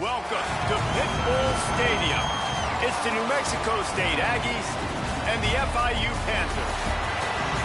Welcome to Pitbull Stadium. It's the New Mexico State Aggies and the FIU Panthers.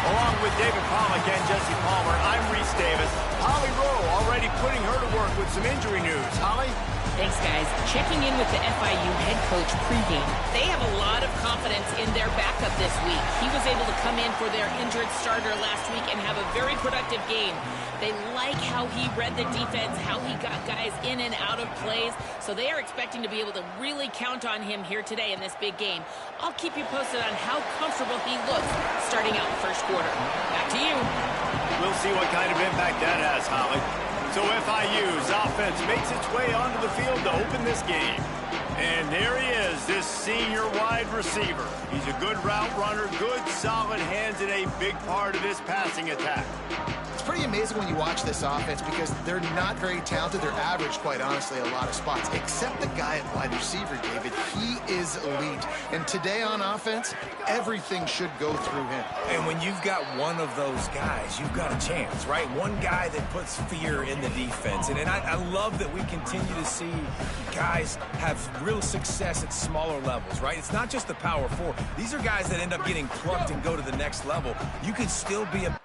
Along with David Pollack and Jesse Palmer, I'm Reese Davis. Holly Rowe already putting her to work with some injury news. Holly? Thanks, guys. Checking in with the FIU head coach pregame. They have a lot of confidence in their backup this week. He was able to come in for their injured starter last week and have a very productive game. They like how he read the defense, how he got guys in and out of plays, so they are expecting to be able to really count on him here today in this big game. I'll keep you posted on how comfortable he looks starting out the first quarter. Back to you. We'll see what kind of impact that has, Holly. So FIU's offense makes its way onto the field to open this game. And there he is, this senior wide receiver. He's a good route runner, good solid hands, and a big part of this passing attack. It's pretty amazing when you watch this offense because they're not very talented. They're average, quite honestly, a lot of spots. Except the guy at wide receiver, David. He is elite. And today on offense, everything should go through him. And when you've got one of those guys, you've got a chance, right? One guy that puts fear in the defense. And I love that we continue to see guys have real success at smaller levels, right? It's not just the power four. These are guys that end up getting plucked and go to the next level. You could still be a...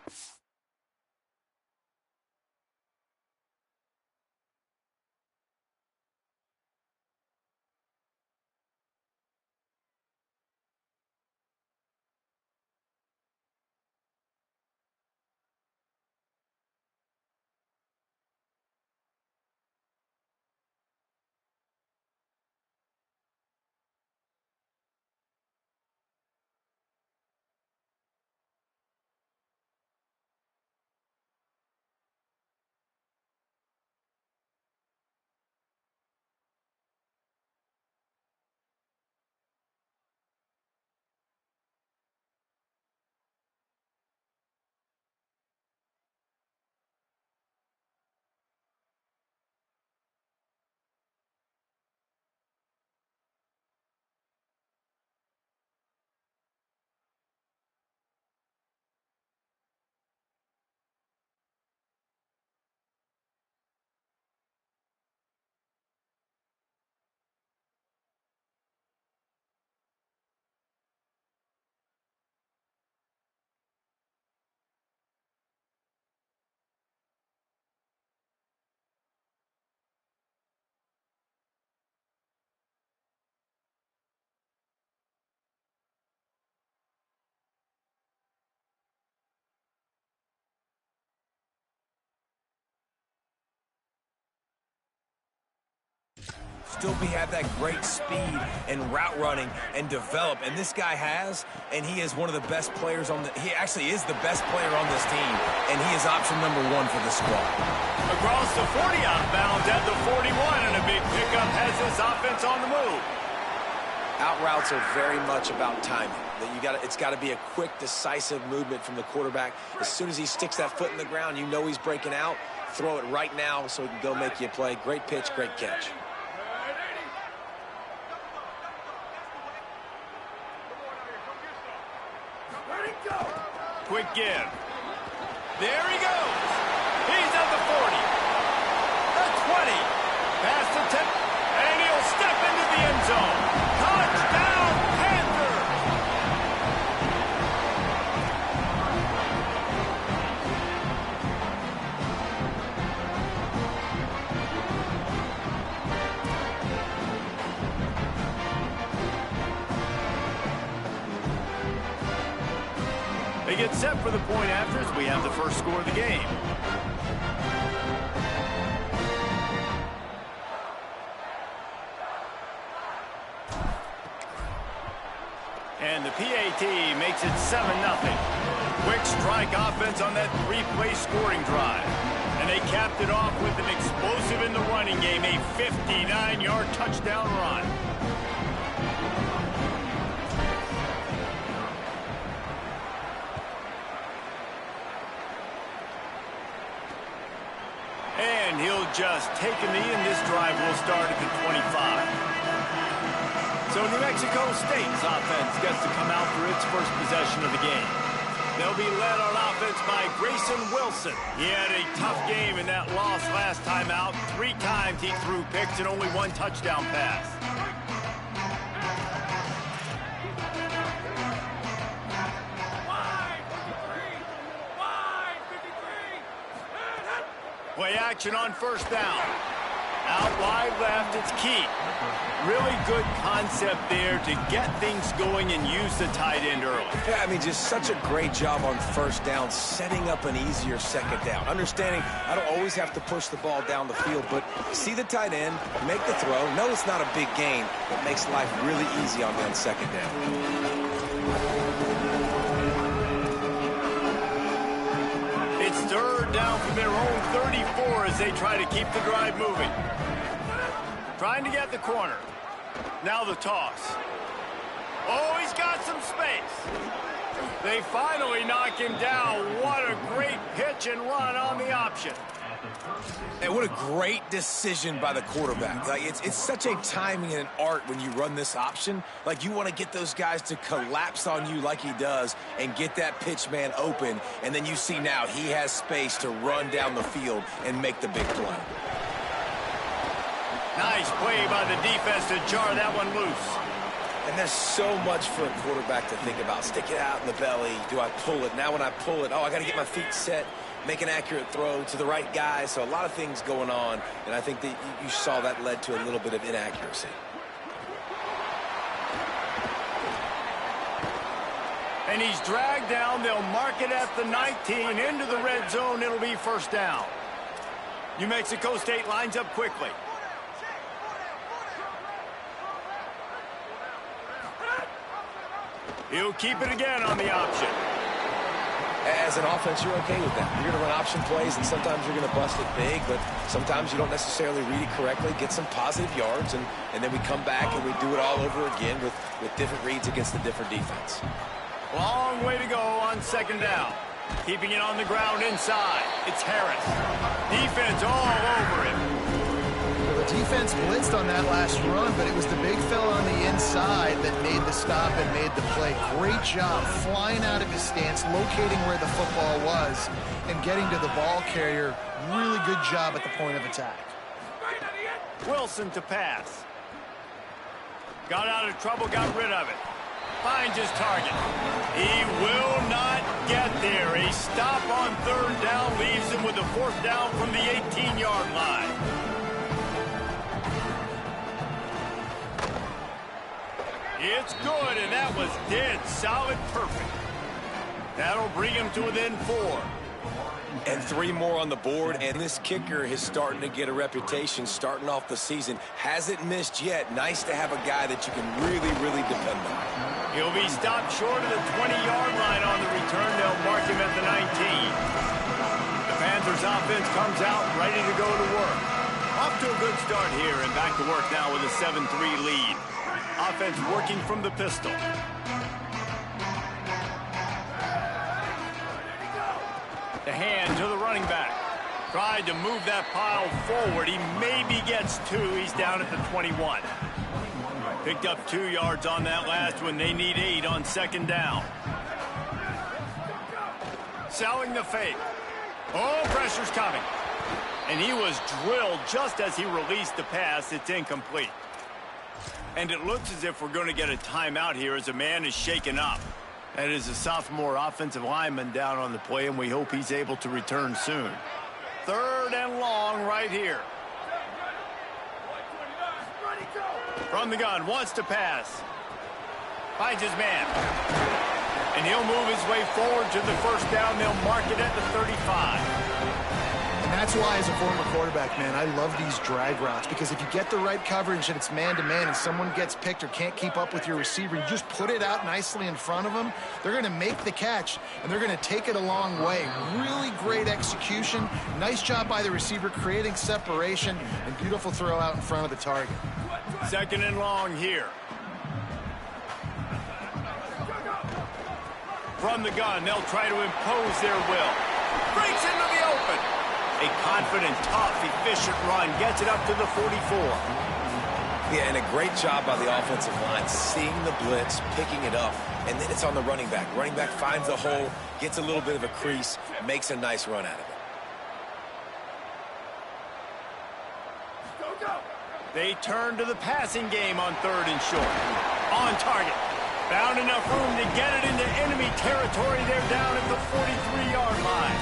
Still have that great speed and route running and develop, and this guy has, and he is one of the best players on the, he actually is the best player on this team, and he is option number 1 for the squad. Across the 40 outbound at the 41, and a big pickup has this offense on the move. Out routes are very much about timing. It's got to be a quick, decisive movement from the quarterback. As soon as he sticks that foot in the ground, you know he's breaking out. Throw it right now so he can go make you a play. Great pitch, great catch. Quick give. There he goes. He's at the 40. The 20. Past the 10. And he'll step into the end zone. Touchdown, Panthers! They get set for the point after as we have the first score of the game. And the PAT makes it 7-0. Quick strike offense on that 3-play scoring drive. And they capped it off with an explosive in the running game, a 59-yard touchdown run. And he'll just take a knee, and this drive will start at the 25. So New Mexico State's offense gets to come out for its first possession of the game. They'll be led on offense by Grayson Wilson. He had a tough game in that loss last time out. 3 times he threw picks and only 1 touchdown pass. Play action on first down. Out wide left, it's key. Really good concept there to get things going and use the tight end early. Yeah, I mean, just such a great job on first down, setting up an easier second down. Understanding I don't always have to push the ball down the field, but see the tight end, make the throw. No, it's not a big gain, but makes life really easy on that second down. It's third down from their own 34 as they try to keep the drive moving. Trying to get the corner. Now the toss. Oh, he's got some space. They finally knock him down. What a great pitch and run on the option. And what a great decision by the quarterback. Like, it's such a timing and an art when you run this option. Like, you want to get those guys to collapse on you like he does and get that pitch man open. And then you see now he has space to run down the field and make the big play. Nice play by the defense to jar that one loose. And there's so much for a quarterback to think about. Stick it out in the belly. Do I pull it? Now when I pull it, oh, I got to get my feet set, make an accurate throw to the right guy. So a lot of things going on, and I think that you saw that led to a little bit of inaccuracy. And he's dragged down. They'll mark it at the 19. Into the red zone. It'll be first down. New Mexico State lines up quickly. He'll keep it again on the option. As an offense, you're okay with that. You're going to run option plays, and sometimes you're going to bust it big, but sometimes you don't necessarily read it correctly, get some positive yards, and then we come back and we do it all over again with different reads against the different defense. Long way to go on second down. Keeping it on the ground inside. It's Harris. Defense all over him. The defense blitzed on that last run, but it was the big fella on the inside that made the stop and made the play. Great job flying out of his stance, locating where the football was, and getting to the ball carrier. Really good job at the point of attack. Wilson to pass. Got out of trouble, got rid of it. Finds his target. He will not get there. A stop on third down leaves him with a fourth down from the 18-yard line. It's good, and that was dead solid perfect. That'll bring him to within 4. And 3 more on the board, and this kicker is starting to get a reputation starting off the season. Hasn't missed yet. Nice to have a guy that you can really, really depend on. He'll be stopped short of the 20-yard line on the return. They'll mark him at the 19. The Panthers offense comes out ready to go to work. Off to a good start here, and back to work now with a 7-3 lead. Offense working from the pistol. The hand to the running back. Tried to move that pile forward. He maybe gets 2. He's down at the 21. Picked up 2 yards on that last one. They need 8 on second down. Selling the fake. Oh, pressure's coming. And he was drilled just as he released the pass. It's incomplete. And it looks as if we're going to get a timeout here as a man is shaken up. That is a sophomore offensive lineman down on the play, and we hope he's able to return soon. Third and long right here. From the gun, wants to pass. Finds his man. And he'll move his way forward to the first down. They'll mark it at the 35. And that's why, as a former quarterback, man, I love these drag routes, because if you get the right coverage and it's man-to-man and someone gets picked or can't keep up with your receiver, you just put it out nicely in front of them, they're going to make the catch, and they're going to take it a long way. Really great execution. Nice job by the receiver creating separation, and beautiful throw out in front of the target. Second and long here. From the gun, they'll try to impose their will. Breaks into the open. A confident, tough, efficient run gets it up to the 44. Yeah, and a great job by the offensive line, seeing the blitz, picking it up, and then it's on the running back. Running back finds a hole, gets a little bit of a crease, makes a nice run out of it. They turn to the passing game on 3rd and short. On target. Found enough room to get it into enemy territory. They're down at the 43-yard line.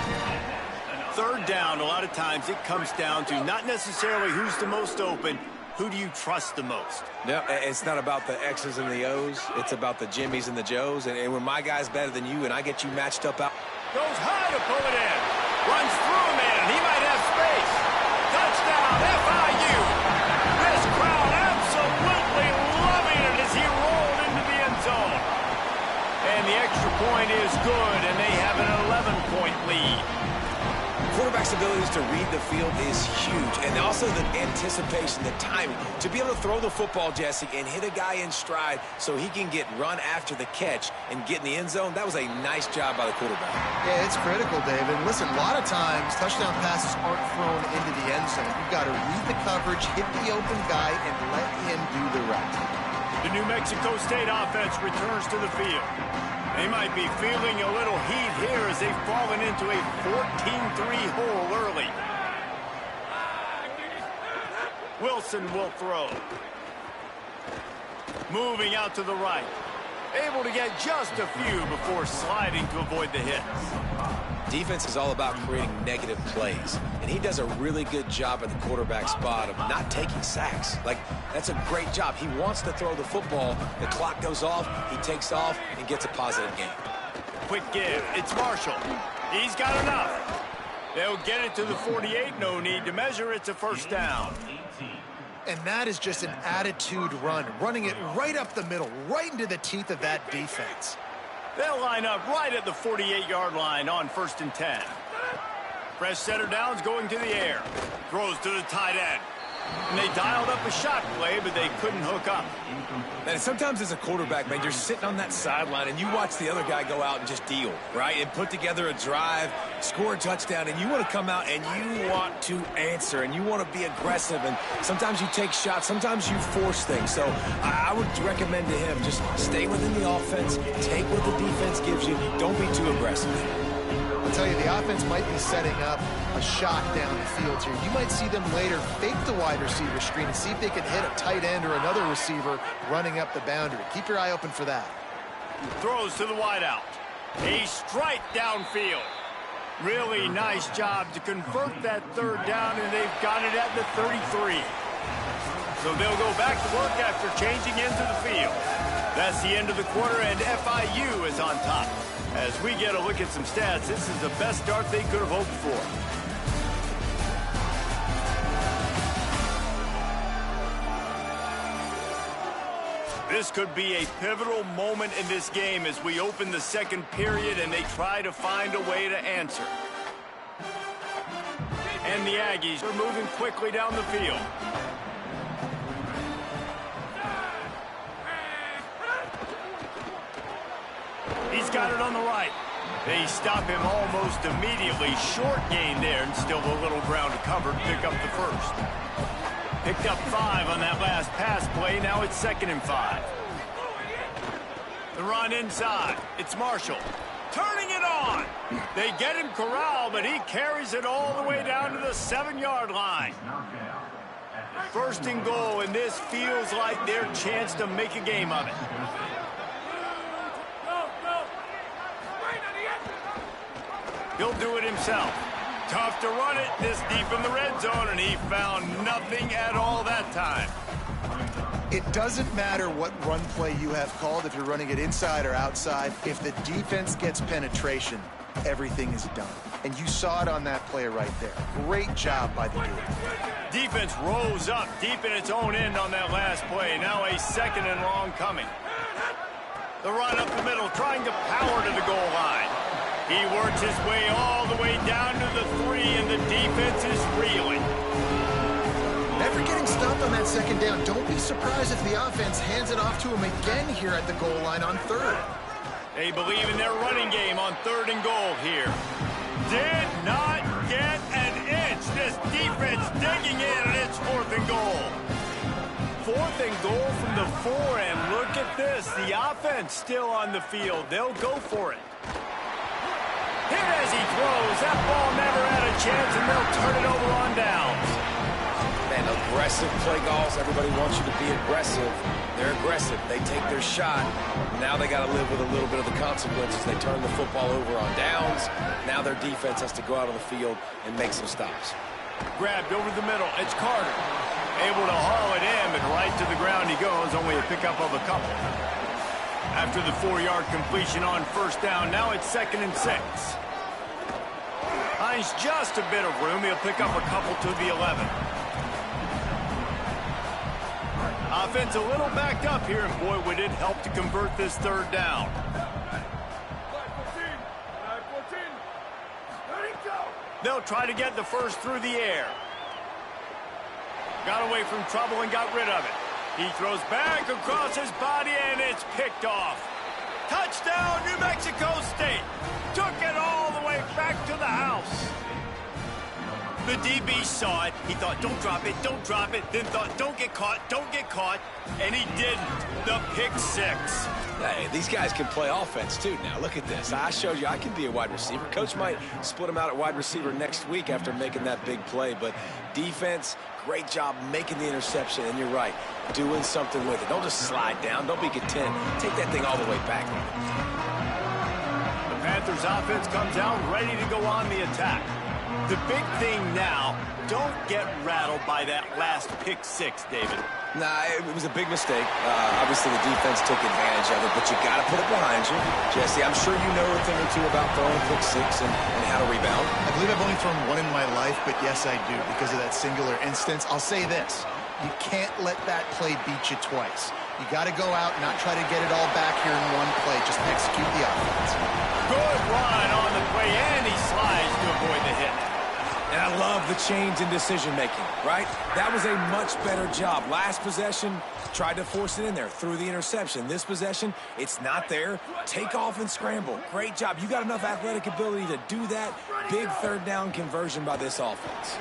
3rd down, a lot of times it comes down to not necessarily who's the most open, who do you trust the most? Yeah, it's not about the X's and the O's. It's about the Jimmies and the Joes. And when my guy's better than you and I get you matched up out. Goes high to pull it in. Runs through a man. He might have space. Touchdown, FIU. This crowd absolutely loving it as he rolled into the end zone. And the extra point is good, and they have an 11-point lead. Quarterback's abilities to read the field is huge, and also the anticipation, the timing. To be able to throw the football, Jesse, and hit a guy in stride so he can get run after the catch and get in the end zone, that was a nice job by the quarterback. Yeah, it's critical, David. Listen, a lot of times touchdown passes aren't thrown into the end zone. You've got to read the coverage, hit the open guy, and let him do the rest. The New Mexico State offense returns to the field. They might be feeling a little heat here as they've fallen into a 14-3 hole early. Wilson will throw. Moving out to the right. Able to get just a few before sliding to avoid the hits. Defense is all about creating negative plays, and he does a really good job at the quarterback spot of not taking sacks. Like, that's a great job. He wants to throw the football. The clock goes off, he takes off, and gets a positive gain. Quick give. It's Marshall. He's got enough. They'll get it to the 48. No need to measure. It's a 1st down. And that is just an attitude run, running it right up the middle, right into the teeth of that defense. They'll line up right at the 48-yard line on 1st and 10. Fresh setter downs going to the air. Throws to the tight end. And they dialed up a shot play, but they couldn't hook up. And sometimes as a quarterback, man, you're sitting on that sideline and you watch the other guy go out and just deal, right? And put together a drive, score a touchdown, and you want to come out and you want to answer and you want to be aggressive. And sometimes you take shots, sometimes you force things. So I would recommend to him, just stay within the offense, take what the defense gives you, don't be too aggressive. I'll tell you, the offense might be setting up a shot down the field here. You might see them later fake the wide receiver screen and see if they can hit a tight end or another receiver running up the boundary. Keep your eye open for that. Throws to the wideout. A strike downfield. Really nice job to convert that 3rd down, and they've got it at the 33. So they'll go back to work after changing into the field. That's the end of the quarter, and FIU is on top. As we get a look at some stats, this is the best start they could have hoped for. This could be a pivotal moment in this game as we open the 2nd period and they try to find a way to answer. And the Aggies are moving quickly down the field. He's got it on the right. They stop him almost immediately. Short gain there, and still a little ground covered. Pick up the 1st. Picked up 5 on that last pass play. Now it's 2nd and 5. The run inside. It's Marshall. Turning it on. They get him corralled, but he carries it all the way down to the 7-yard line. 1st and goal, and this feels like their chance to make a game of it. He'll do it himself. Tough to run it this deep in the red zone, and he found nothing at all that time. It doesn't matter what run play you have called, if you're running it inside or outside. If the defense gets penetration, everything is done. And you saw it on that play right there. Great job by the dude. Defense rose up deep in its own end on that last play. Now a 2nd and long coming. The run up the middle, trying to power to the goal line. He works his way all the way down to the 3, and the defense is reeling. Never getting stopped on that 2nd down. Don't be surprised if the offense hands it off to him again here at the goal line on 3rd. They believe in their running game on 3rd and goal here. Did not get an inch. This defense digging in, and it's 4th and goal. 4th 4th and goal from the 4, and look at this. The offense still on the field. They'll go for it. Hit as he throws. That ball never had a chance, and they'll turn it over on downs. Man, aggressive play calls. Everybody wants you to be aggressive. They're aggressive. They take their shot. Now they got to live with a little bit of the consequences. They turn the football over on downs. Now their defense has to go out on the field and make some stops. Grabbed over the middle. It's Carter. Able to haul it in, but right to the ground he goes. Only a pickup of a couple. After the 4-yard completion on 1st down, now it's 2nd and 6. Hines just a bit of room. He'll pick up a couple to the 11. Offense a little backed up here, and boy, would it help to convert this 3rd down. They'll try to get the first through the air. Got away from trouble and got rid of it. He throws back across his body, and it's picked off. Touchdown, New Mexico State. Took it all the way back to the house. The DB saw it. He thought, don't drop it, don't drop it. Then thought, don't get caught, and he didn't. The pick 6. Hey, these guys can play offense, too. Now, look at this. I showed you I can be a wide receiver. Coach might split him out at wide receiver next week after making that big play. But defense, great job making the interception. And you're right, doing something with it. Don't just slide down. Don't be content. Take that thing all the way back. The Panthers offense comes out ready to go on the attack. The big thing now, don't get rattled by that last pick 6, David. Nah, it was a big mistake. Obviously, the defense took advantage of it, but you got to put it behind you. Jesse, I'm sure you know a thing or two about throwing pick 6 and how to rebound. I believe I've only thrown one in my life, but yes, I do, because of that singular instance. I'll say this. You can't let that play beat you twice. You got to go out, not try to get it all back here in one play. Just execute the offense. Good run on the play, and he slides to avoid the hit. And I love the change in decision-making, right? That was a much better job. Last possession, tried to force it in there, threw the interception. This possession, it's not there. Take off and scramble. Great job. You got enough athletic ability to do that. Big 3rd down conversion by this offense.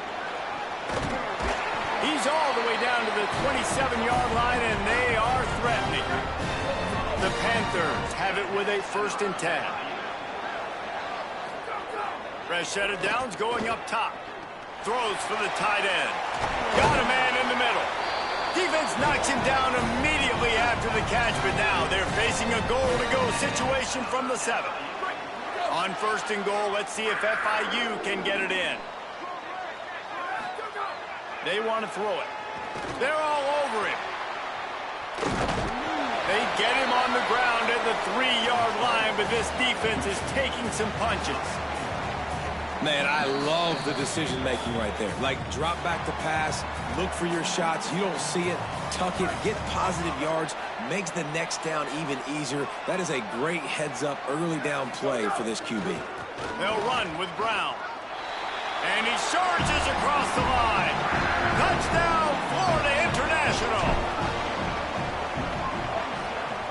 He's all the way down to the 27-yard line, and they are threatening. The Panthers have it with a 1st and 10. Fresh set of downs going up top. Throws for the tight end. Got a man in the middle. Defense knocks him down immediately after the catch, but now they're facing a goal-to-go situation from the 7. On 1st and goal, let's see if FIU can get it in. They want to throw it. They're all over him. They get him on the ground at the 3-yard line, but this defense is taking some punches. Man, I love the decision-making right there. Like, drop back the pass, look for your shots. You don't see it, tuck it, get positive yards, makes the next down even easier. That is a great heads-up early down play for this QB. They'll run with Brown. And he surges across the line. Touchdown, Florida International.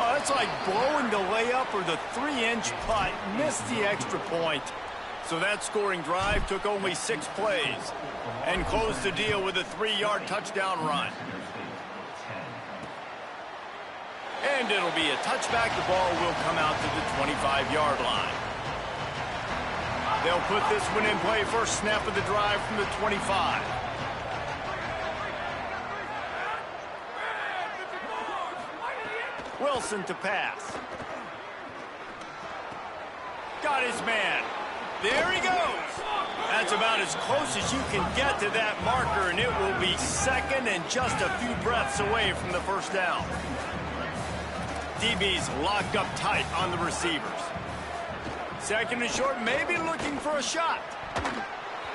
Oh, it's like blowing the layup or the 3-inch putt. Missed the extra point. So that scoring drive took only 6 plays and closed the deal with a 3-yard touchdown run. And it'll be a touchback. The ball will come out to the 25-yard line. They'll put this one in play. First snap of the drive from the 25. Wilson to pass. Got his man. There he goes. That's about as close as you can get to that marker, and it will be 2nd and just a few breaths away from the 1st down. DB's locked up tight on the receivers. 2nd and short, maybe looking for a shot.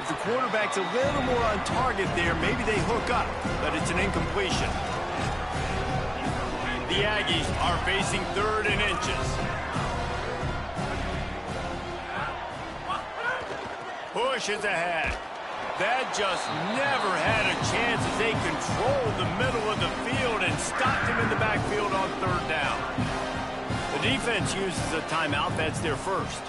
If the quarterback's a little more on target there, maybe they hook up, but it's an incompletion. The Aggies are facing 3rd and inches. Pushes ahead. That just never had a chance as they controlled the middle of the field and stopped him in the backfield on 3rd down. The defense uses a timeout. That's their first.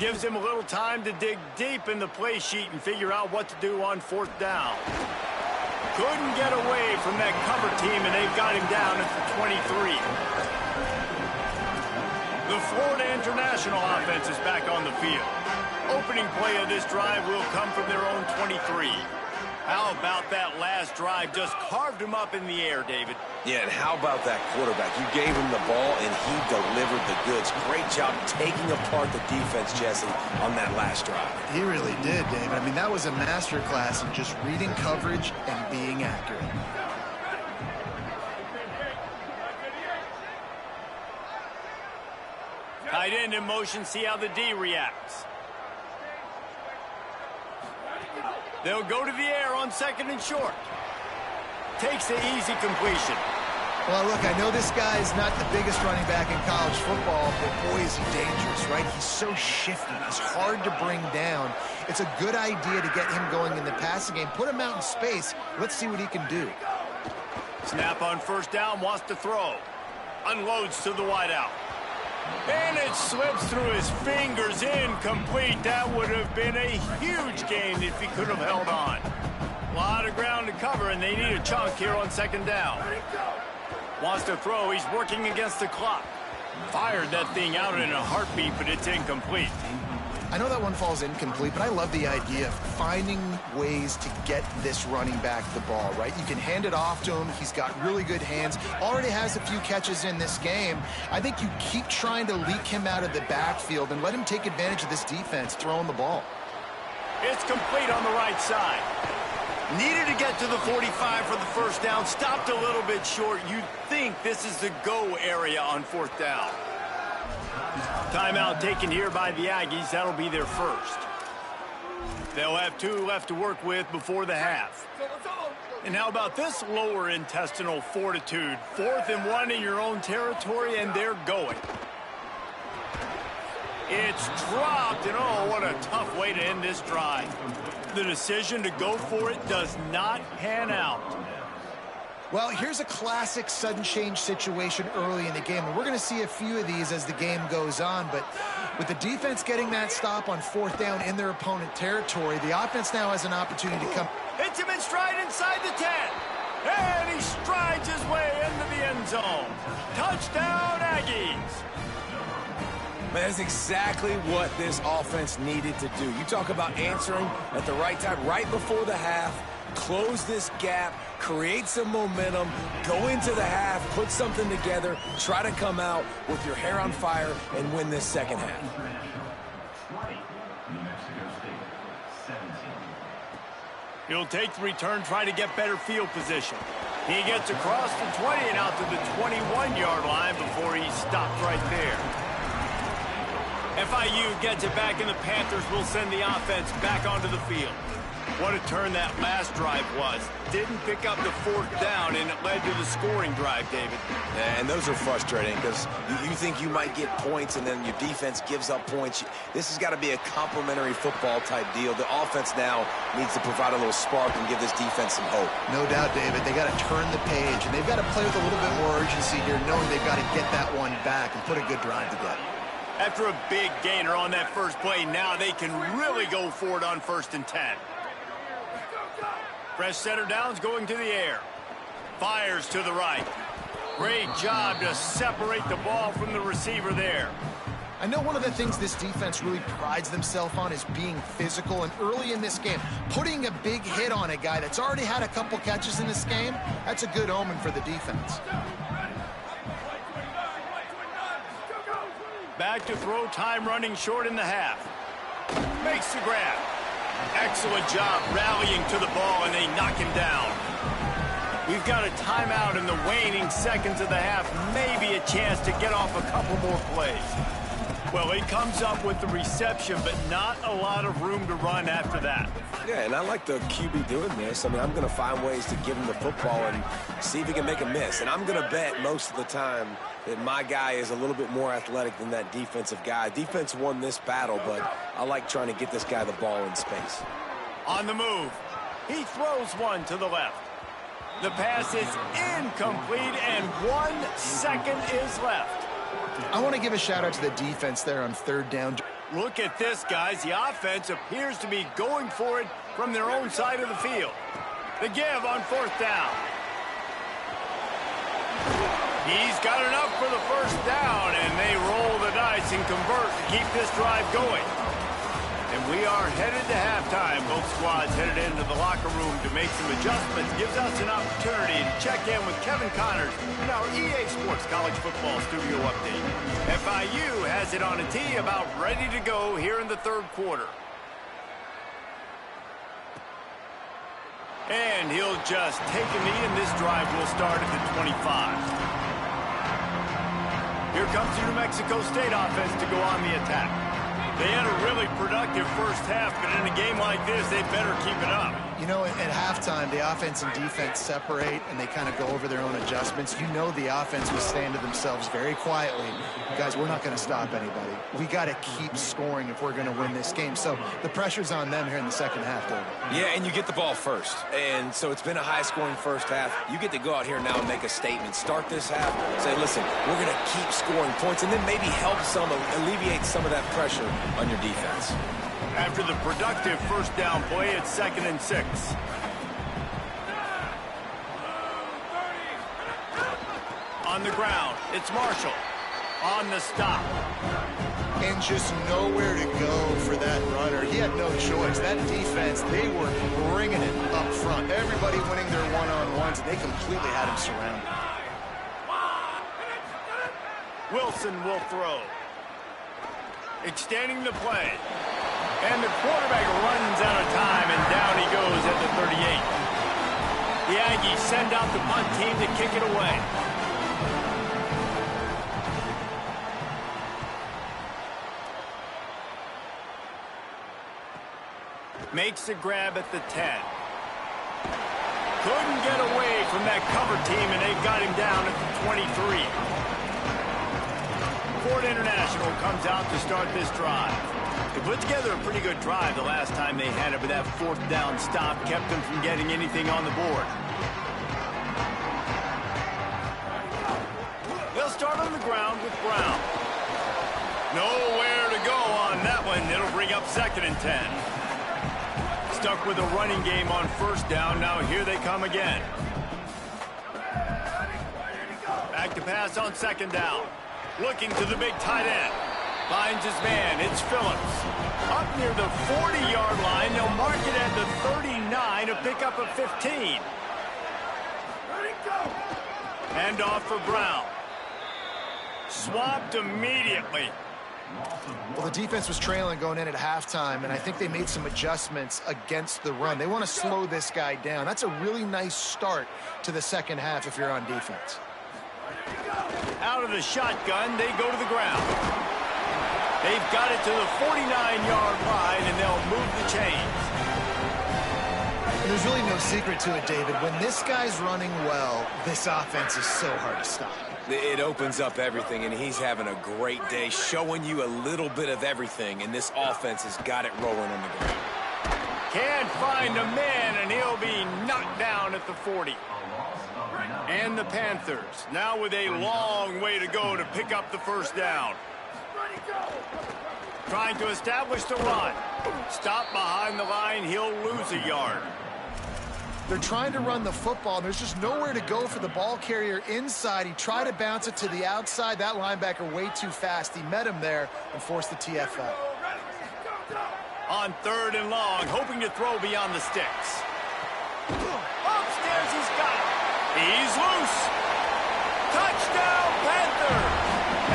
Gives him a little time to dig deep in the play sheet and figure out what to do on 4th down. Couldn't get away from that cover team, and they've got him down at the 23. The Florida International offense is back on the field. Opening play of this drive will come from their own 23. How about that last drive? Just carved him up in the air, David. Yeah, and how about that quarterback? You gave him the ball, and he delivered the goods. Great job taking apart the defense, Jesse, on that last drive. He really did, David. I mean, that was a masterclass in just reading coverage and being accurate. Tight end in motion, see how the D reacts. They'll go to the air on 2nd and short. Takes the easy completion. Well, look, I know this guy is not the biggest running back in college football, but boy, is he dangerous, right? He's so shifty. He's hard to bring down. It's a good idea to get him going in the passing game. Put him out in space. Let's see what he can do. Snap on 1st down, wants to throw. Unloads to the wideout. And it slips through his fingers, incomplete. That would have been a huge gain if he could have held on. A lot of ground to cover, and they need a chunk here on 2nd down. Wants to throw. He's working against the clock. Fired that thing out in a heartbeat, but it's incomplete. I know that one falls incomplete, but I love the idea of finding ways to get this running back the ball, right? You can hand it off to him. He's got really good hands. Already has a few catches in this game. I think you keep trying to leak him out of the backfield and let him take advantage of this defense throwing the ball. It's complete on the right side. Needed to get to the 45 for the 1st down. Stopped a little bit short. You'd think this is the go area on 4th down. Timeout taken here by the Aggies. That'll be their first. They'll have 2 left to work with before the half. And how about this lower intestinal fortitude? 4th and 1 in your own territory, and they're going. It's dropped, and oh, what a tough way to end this drive. The decision to go for it does not pan out. Well, here's a classic sudden change situation early in the game, and we're going to see a few of these as the game goes on, but with the defense getting that stop on 4th down in their opponent territory, the offense now has an opportunity to come. Hits him in stride inside the 10, and he strides his way into the end zone. Touchdown, Aggies. Man, that's exactly what this offense needed to do. You talk about answering at the right time, right before the half, close this gap, create some momentum, go into the half, put something together, try to come out with your hair on fire and win this 2nd half. He'll take the return, try to get better field position. He gets across the 20 and out to the 21-yard line before he stopped right there. FIU gets it back, and the Panthers will send the offense back onto the field. What a turn that last drive was. Didn't pick up the 4th down, and it led to the scoring drive, David. And those are frustrating because you think you might get points, and then your defense gives up points. This has got to be a complementary football type deal. The offense now needs to provide a little spark and give this defense some hope. No doubt, David. They got to turn the page, and they've got to play with a little bit more urgency here, knowing they've got to get that one back and put a good drive together. After a big gainer on that first play, now they can really go for it on 1st and 10. Fresh center downs going to the air. Fires to the right. Great job to separate the ball from the receiver there. I know one of the things this defense really prides themselves on is being physical, and early in this game, putting a big hit on a guy that's already had a couple catches in this game, that's a good omen for the defense. Back to throw, time running short in the half. Makes the grab. Excellent job rallying to the ball, and they knock him down. We've got a timeout in the waning seconds of the half. Maybe a chance to get off a couple more plays. Well, he comes up with the reception, but not a lot of room to run after that. Yeah, and I like the QB doing this. I mean, I'm going to find ways to give him the football and see if he can make a miss. And I'm going to bet most of the time that my guy is a little bit more athletic than that defensive guy. Defense won this battle, but I like trying to get this guy the ball in space. On the move. He throws one to the left. The pass is incomplete, and 1 second is left. I want to give a shout-out to the defense there on 3rd down. Look at this, guys. The offense appears to be going for it from their own side of the field. The give on 4th down. He's got enough for the 1st down, and they roll the dice and convert to keep this drive going. And we are headed to halftime. Both squads headed into the locker room to make some adjustments. Gives us an opportunity to check in with Kevin Connors in our EA Sports College Football Studio Update. FIU has it on a tee, about ready to go here in the 3rd quarter. And he'll just take a knee, and this drive will start at the 25. Here comes the New Mexico State offense to go on the attack. They had a really productive 1st half, but in a game like this, they better keep it up. You know, at halftime, the offense and defense separate, and they kind of go over their own adjustments. You know the offense was saying to themselves very quietly, guys, we're not going to stop anybody. We got to keep scoring if we're going to win this game. So the pressure's on them here in the 2nd half, David. Yeah, and you get the ball first. And so it's been a high-scoring 1st half. You get to go out here now and make a statement. Start this half, say, listen, we're going to keep scoring points, and then maybe help alleviate some of that pressure on your defense. After the productive 1st down play, it's 2nd and 6. On the ground, it's Marshall. On the stop. And just nowhere to go for that runner. He had no choice. That defense, they were bringing it up front. Everybody winning their one-on-ones, and they completely had him surrounded. Wilson will throw. Extending the play. And the quarterback runs out of time, and down he goes at the 38. The Aggies send out the punt team to kick it away. Makes the grab at the 10. Couldn't get away from that cover team, and they've got him down at the 23. Ford International comes out to start this drive. They put together a pretty good drive the last time they had it, but that 4th down stop kept them from getting anything on the board. They'll start on the ground with Brown. Nowhere to go on that one. It'll bring up 2nd and 10. Stuck with a running game on 1st down. Now here they come again. Back to pass on 2nd down. Looking to the big tight end. Finds his man. It's Phillips. Up near the 40-yard line. They'll mark it at the 39, a pickup of 15. Hand off for Brown. Swapped immediately. Well, the defense was trailing going in at halftime, and I think they made some adjustments against the run. They want to slow this guy down. That's a really nice start to the 2nd half if you're on defense. Out of the shotgun, they go to the ground. They've got it to the 49-yard line, and they'll move the chains. And there's really no secret to it, David. When this guy's running well, this offense is so hard to stop. It opens up everything, and he's having a great day, showing you a little bit of everything, and this offense has got it rolling on the ground. Can't find a man, and he'll be knocked down at the 40. And the Panthers, now with a long way to go to pick up the 1st down. Trying to establish the run. Stop behind the line, he'll lose a yard. They're trying to run the football, and there's just nowhere to go for the ball carrier inside. He tried to bounce it to the outside. That linebacker way too fast. He met him there and forced the TFL. On 3rd and long, hoping to throw beyond the sticks. Upstairs, he's got it. He's loose. Touchdown, Panthers.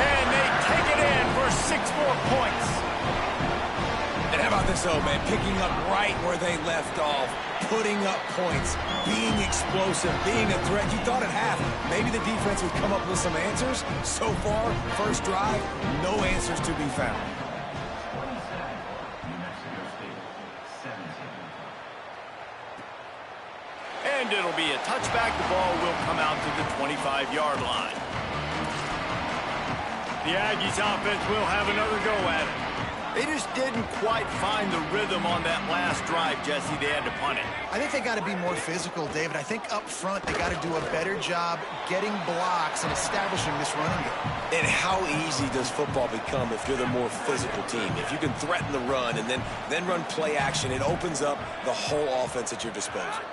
And they take it in for 6 more points. And how about this, man? Picking up right where they left off, putting up points, being explosive, being a threat. You thought at half maybe the defense would come up with some answers. So far, 1st drive, no answers to be found. And it'll be a touchback. The ball will come out to the 25-yard line. The Aggies offense will have another go at it. They just didn't quite find the rhythm on that last drive, Jesse. They had to punt it. I think they got to be more physical, David. I think up front they got to do a better job getting blocks and establishing this running game. And how easy does football become if you're the more physical team? If you can threaten the run and then run play action, it opens up the whole offense at your disposal.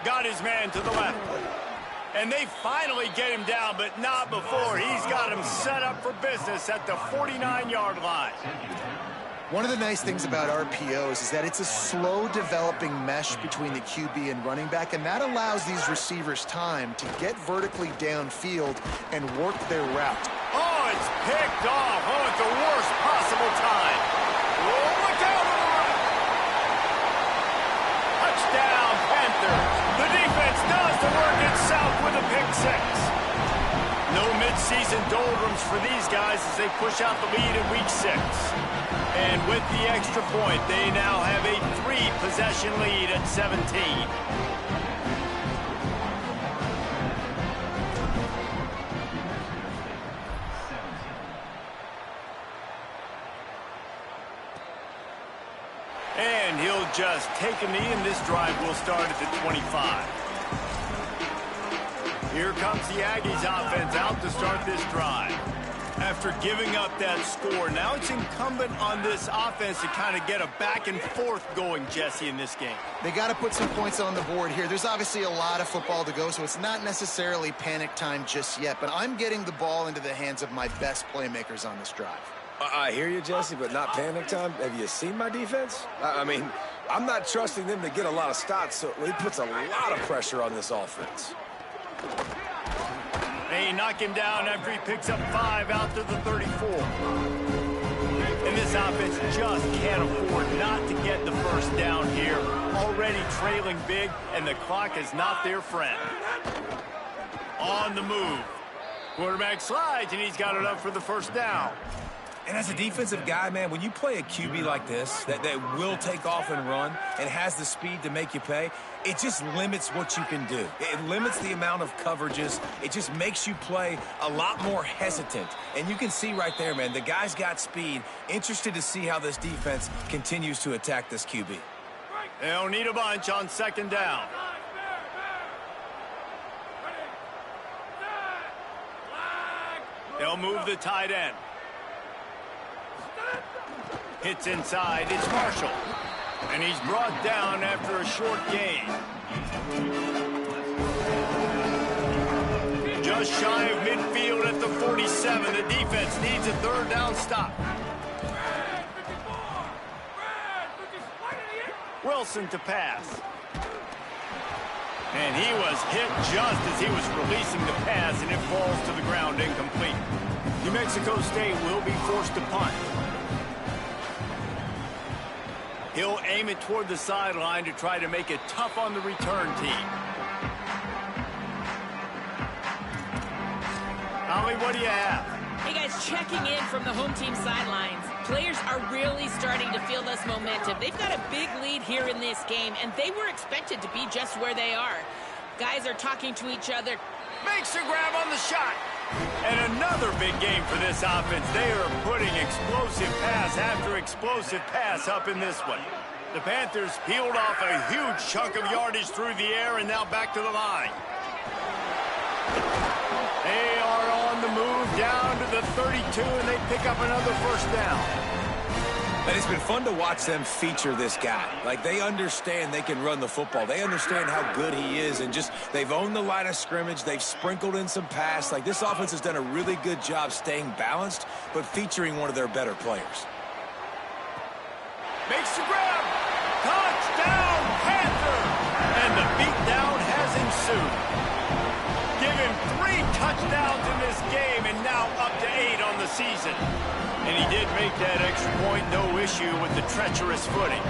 Got his man to the left. And they finally get him down, but not before. He's got him set up for business at the 49-yard line. One of the nice things about RPOs is that it's a slow developing mesh between the QB and running back, and that allows these receivers time to get vertically downfield and work their route. Oh, it's picked off. Oh, at the worst possible time. Oh, look out! Touchdown, Panthers. The defense does the work itself with a pick six. No midseason doldrums for these guys as they push out the lead in week 6. And with the extra point, they now have a 3-possession lead at 17. And he'll just take a knee, and this drive will start at the 25. Here comes the Aggies offense out to start this drive. After giving up that score, now it's incumbent on this offense to kind of get a back and forth going, Jesse, in this game. They got to put some points on the board here. There's obviously a lot of football to go, so it's not necessarily panic time just yet, but I'm getting the ball into the hands of my best playmakers on this drive. I hear you, Jesse, but not panic time. Have you seen my defense? I mean, I'm not trusting them to get a lot of stops, so he puts a lot of pressure on this offense. They knock him down after he picks up 5 out to the 34. And this offense just can't afford not to get the first down here. Already trailing big, and the clock is not their friend. On the move. Quarterback slides, and he's got it up for the first down. And as a defensive guy, man, when you play a QB like this that will take off and run and has the speed to make you pay, it just limits what you can do. It limits the amount of coverages. It just makes you play a lot more hesitant. And you can see right there, man, the guy's got speed. Interested to see how this defense continues to attack this QB. They'll need a bunch on second down. They'll move the tight end. Hits inside, it's Marshall. And he's brought down after a short gain. Just shy of midfield at the 47. The defense needs a third down stop. Wilson to pass. And he was hit just as he was releasing the pass, and it falls to the ground incomplete. New Mexico State will be forced to punt. He'll aim it toward the sideline to try to make it tough on the return team. Holly, what do you have? Hey, guys, checking in from the home team sidelines. Players are really starting to feel this momentum. They've got a big lead here in this game, and they were expected to be just where they are. Guys are talking to each other. Makes a grab on the shot. And another big game for this offense. They are putting explosive pass after explosive pass up in this one. The Panthers peeled off a huge chunk of yardage through the air and now back to the line. They are on the move down to the 32, and they pick up another first down. And it's been fun to watch them feature this guy. Like, they understand they can run the football. They understand how good he is, and just they've owned the line of scrimmage. They've sprinkled in some pass. Like, this offense has done a really good job staying balanced, but featuring one of their better players. Makes the grab. Touchdown, Panther! And the beatdown has ensued. Give him 3 touchdowns in this game, and now up to 8 on the season. And he did make that extra point, no issue with the treacherous footing.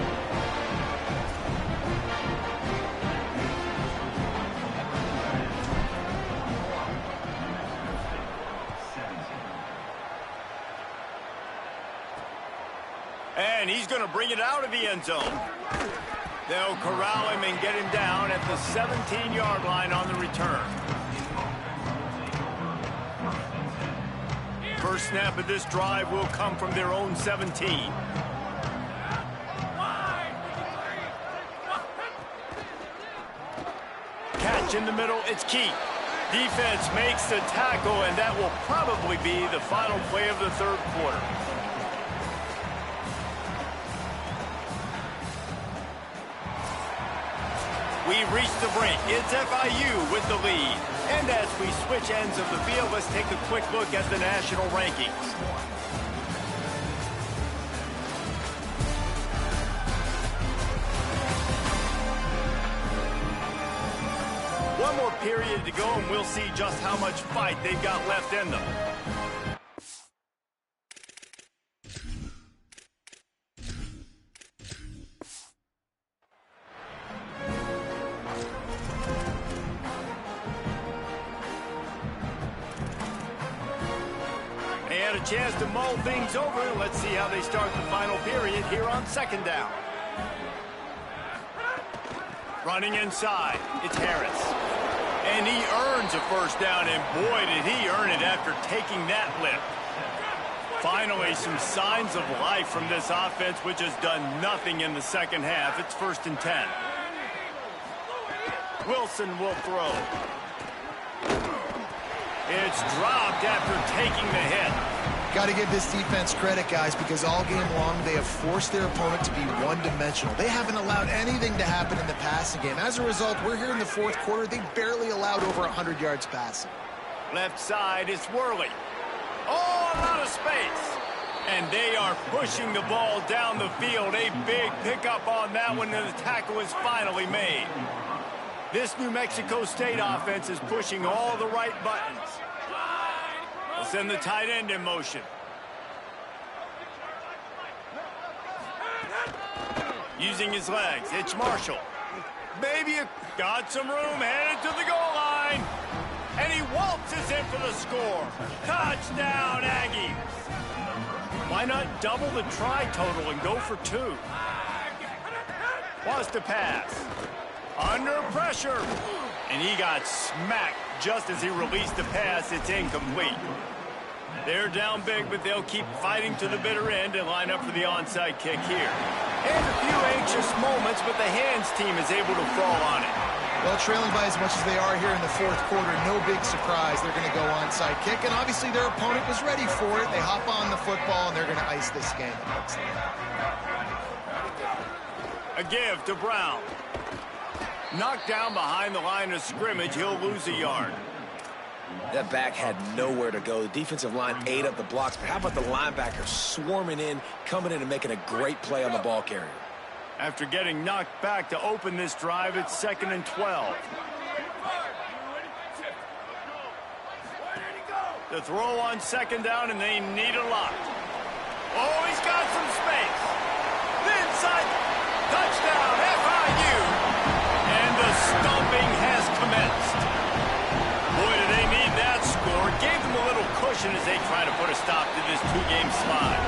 And he's going to bring it out of the end zone. They'll corral him and get him down at the 17-yard line on the return. First snap of this drive will come from their own 17. Catch in the middle, it's key. Defense makes the tackle, and that will probably be the final play of the third quarter. We've reached the brink. It's FIU with the lead. And as we switch ends of the field, let's take a quick look at the national rankings. One more period to go, and we'll see just how much fight they've got left in them. And a chance to mull things over. Let's see how they start the final period here on second down. Running inside, it's Harris. And he earns a first down, and boy, did he earn it after taking that lift. Finally, some signs of life from this offense, which has done nothing in the second half. It's 1st and 10. Wilson will throw. It's dropped after taking the hit. Got to give this defense credit, guys, because all game long they have forced their opponent to be one-dimensional. They haven't allowed anything to happen in the passing game. As a result, we're here in the fourth quarter. They barely allowed over 100 yards passing. Left side is Worley. Oh, a lot of space. And they are pushing the ball down the field. A big pickup on that one, and the tackle is finally made. This New Mexico State offense is pushing all the right buttons. We'll send the tight end in motion. Using his legs, it's Marshall. Maybe got some room, headed to the goal line. And he waltzes in for the score. Touchdown, Aggies. Why not double the try total and go for 2? Wants to pass. Under pressure. And he got smacked just as he released the pass. It's incomplete. They're down big, but they'll keep fighting to the bitter end and line up for the onside kick here. And a few anxious moments, but the hands team is able to fall on it. Well, trailing by as much as they are here in the fourth quarter, no big surprise. They're going to go onside kick, and obviously their opponent was ready for it. They hop on the football, and they're going to ice this game. A give to Brown. Knocked down behind the line of scrimmage. He'll lose a yard. That back had nowhere to go. The defensive line ate up the blocks, but how about the linebacker swarming in, coming in and making a great play on the ball carrier? After getting knocked back to open this drive, it's 2nd and 12. The throw on second down, and they need a lot. Oh, he's got some space. The inside touchdown, FIU. And the stomping has commenced. Boy, do they need that score. Gave them a little cushion as they try to put a stop to this 2-game slide.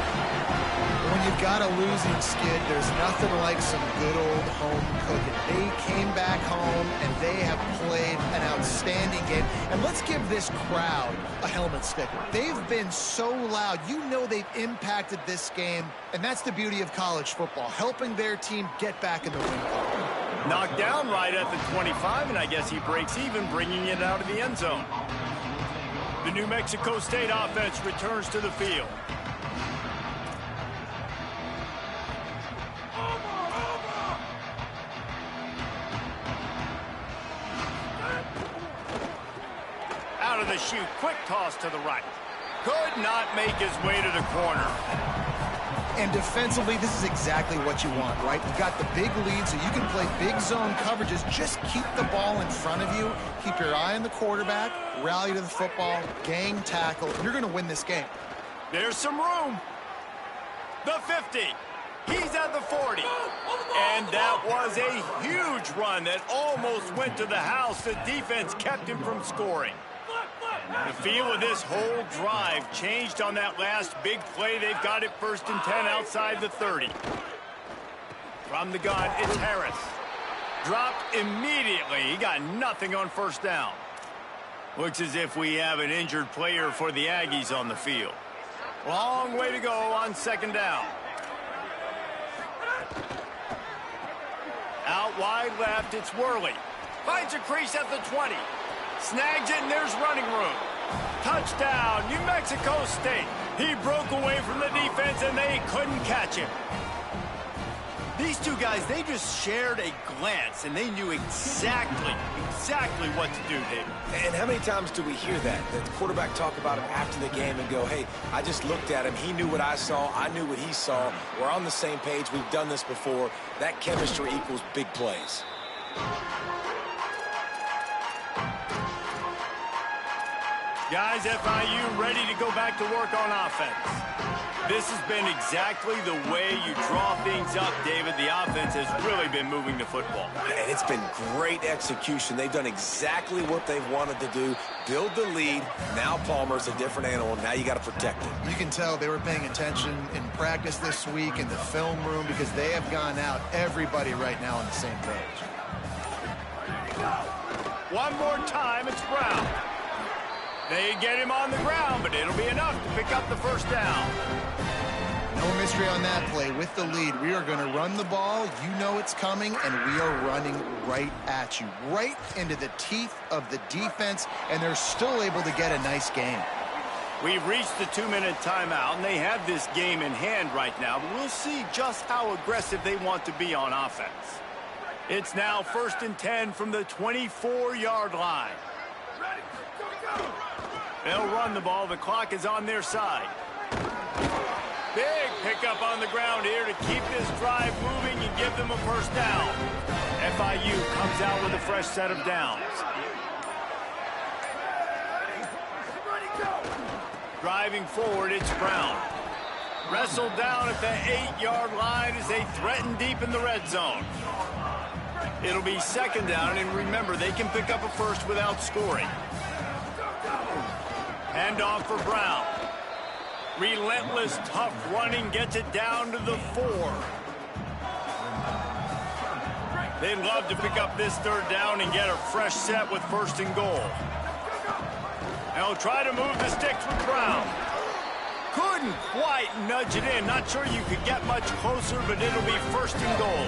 When you've got a losing skid, there's nothing like some good old home cooking. They came back home, and they have played an outstanding game. And let's give this crowd a helmet sticker. They've been so loud. You know they've impacted this game, and that's the beauty of college football, helping their team get back in the win column. Knocked down right at the 25, and I guess he breaks even, bringing it out of the end zone. The New Mexico State offense returns to the field. Out of the chute, quick toss to the right. Could not make his way to the corner. And defensively, this is exactly what you want, right? You've got the big lead, so you can play big zone coverages. Just keep the ball in front of you. Keep your eye on the quarterback. Rally to the football. Gang tackle. You're going to win this game. There's some room. The 50. He's at the 40. And that was a huge run that almost went to the house. The defense kept him from scoring. The feel of this whole drive changed on that last big play. They've got it 1st and 10 outside the 30. From the gun, it's Harris. Dropped immediately. He got nothing on 1st down. Looks as if we have an injured player for the Aggies on the field. Long way to go on 2nd down. Out wide left, it's Worley. Finds a crease at the 20. Snags it, and there's running room. Touchdown, New Mexico State. He broke away from the defense, and they couldn't catch him. The These two guys, they just shared a glance, and they knew exactly what to do, David. And how many times do we hear that? The quarterback talk about him after the game and go, hey, I just looked at him. He knew what I saw. I knew what he saw. We're on the same page. We've done this before. That chemistry equals big plays. Guys, FIU ready to go back to work on offense. This has been exactly the way you draw things up, David. The offense has really been moving the football. And it's been great execution. They've done exactly what they've wanted to do. Build the lead. Now Palmer's a different animal. Now you got to protect it. You can tell they were paying attention in practice this week in the film room because they have gone out, everybody right now on the same page. One more time, it's Brown. They get him on the ground, but it'll be enough to pick up the first down. No mystery on that play. With the lead, we are going to run the ball. You know it's coming, and we are running right at you, right into the teeth of the defense, and they're still able to get a nice game. We've reached the 2-minute timeout, and they have this game in hand right now, but we'll see just how aggressive they want to be on offense. It's now 1st and 10 from the 24-yard line. They'll run the ball. The clock is on their side. Big pickup on the ground here to keep this drive moving and give them a first down. FIU comes out with a fresh set of downs. Driving forward, it's Brown. Wrestled down at the 8-yard line as they threaten deep in the red zone. It'll be 2nd down, and remember, they can pick up a first without scoring. Handoff for Brown. Relentless, tough running gets it down to the 4. They'd love to pick up this 3rd down and get a fresh set with 1st and goal. They'll try to move the sticks with Brown. Couldn't quite nudge it in. Not sure you could get much closer, but it'll be 1st and goal.